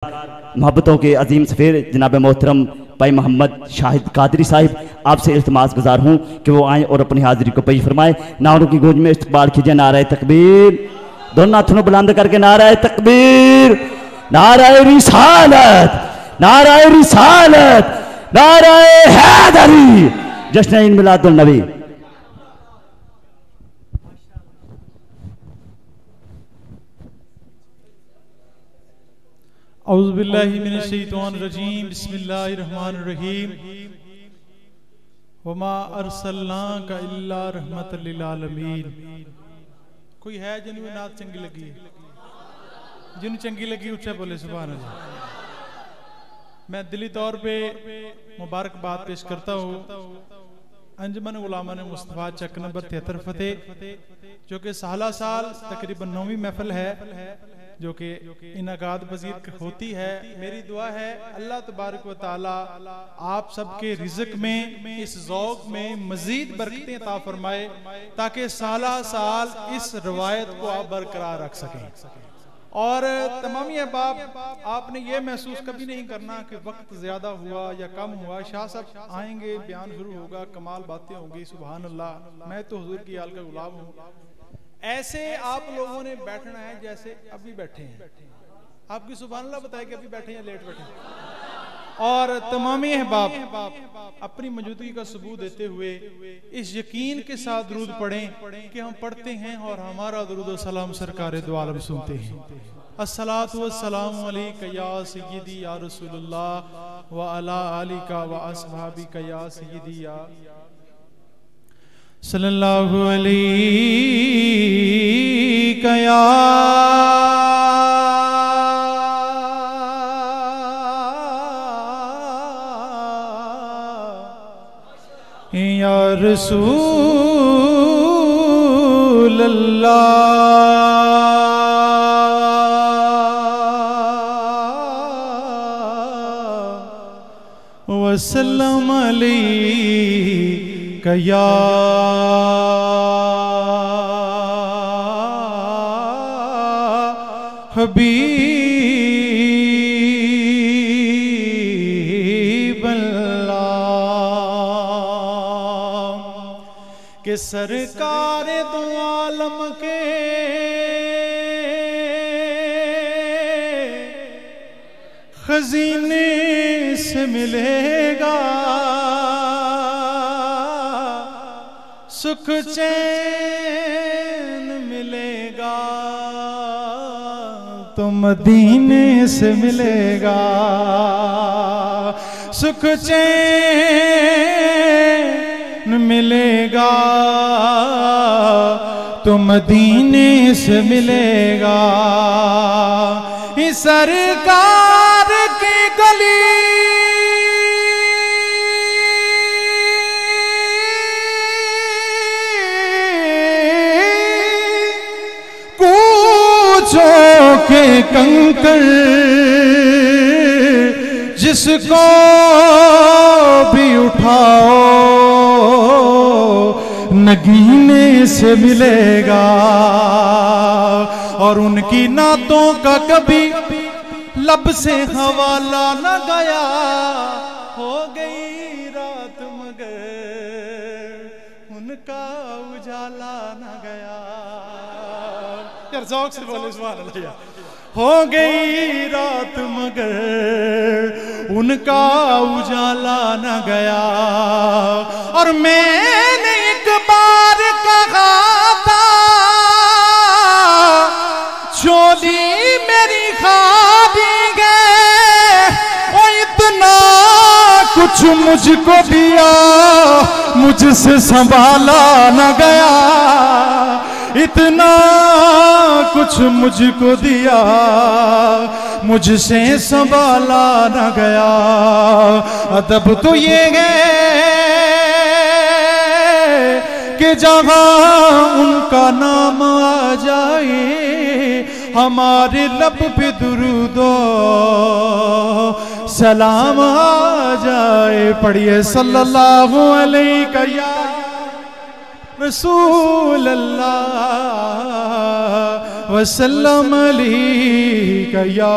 मोहब्बतों के अजीम सफ़ीर जनाब मोहतरम भाई मोहम्मद शाहिद कादरी साहिब, आपसे इल्तमास गुजार हूँ कि वो आएँ और अपनी हाजिरी को पेश फरमाएँ। नारों की गूंज में इस्तकबाल कीजिए नाराए तकबीर, दोनों हाथों बुलंद करके नाराए तकबीर, नाराए रिसालत, नाराए रिसालत, नाराए हैदरी, जश्न ईद मिलादुन नबी। औज़ु बिल्लाहि मिनश शैतानिर रजीम, बिस्मिल्लाहिर रहमानिर रहीम। वमा अरसलनाका इल्ला रहमतल लिल आलमीन। कोई है जिन्हें नात चंगी लगी? जिन्हें चंगी लगी उच्चा बोले सुभान अल्लाह। मैं दिली तौर पे मुबारकबाद पेश करता हूँ अंजुमन उलमा मुस्तफ़ा चक नंबर 73 फतेह, जो कि साला साल तकरीबन 9वीं महफिल है जो कि इनाकाद पजीर होती है। मेरी दुआ है अल्लाह तबारक व तआला आप सबके रिज़्क में, इस ज़ौक़ में मज़ीद बरकतें अता फरमाए ताकि साला साल इस रवायत को आप बरकरार रख सकें। और तमामी अहबाब, आपने ये महसूस कभी नहीं करना कि वक्त ज़्यादा हुआ या कम हुआ। शाह साहब आएंगे, बयान शुरू होगा, कमाल बातें होंगी, सुभान अल्लाह। मैं तो हुजूर की आल का गुलाम हूँ। ऐसे आप लोगों ने बैठना है जैसे अभी बैठे हैं। आपकी सुभान अल्लाह बताए कि अभी बैठे हैं, लेट बैठे हैं। और तमामी अहबाब अपनी मौजूदगी का सबूत देते हुए इस यकीन के साथ दुरूद पढ़ें कि हम पढ़ते हैं और हमारा दुरूद सलाम सरकार दो आलम सुनते हैं। अस्सलातु वस्सलामु अलैका या सय्यदी या रसूलुल्लाह व अला आलिका व अस्हाबिका या सय्यदी या सल्लल्लाहु अलैका या रसूल अल्लाह वसल्लम अलैका या हबीब अल्लाह के सरकार दो आलम के खजीने से मिलेगा सुख चैन मिलेगा तो मदीने से मिलेगा। सुख चैन मिलेगा तो मदीने से मिलेगा। इस सरकार की गली के कंकर जिसको भी उठाओ नगीने से मिलेगा। और उनकी नातों का कभी लब से हवाला न गया। हो गई रात मगर उनका उजाला न गया। यार ज़ौक़ से बोले सुभान अल्लाह। हो गई रात मगर उनका उजाला न गया। और मैंने एक बार कहा था चोली मेरी खादी गए वो इतना कुछ मुझको दिया मुझसे संभाला न गया। इतना कुछ मुझको दिया मुझसे संभाला न गया। अदब तो ये है कि जहां उनका नाम आ जाए हमारे लब पे दुरूदो सलाम आ जाए। पढ़िए सल्लल्लाहु अलैहि या रसूल अल्लाह वसल्लम अलैका या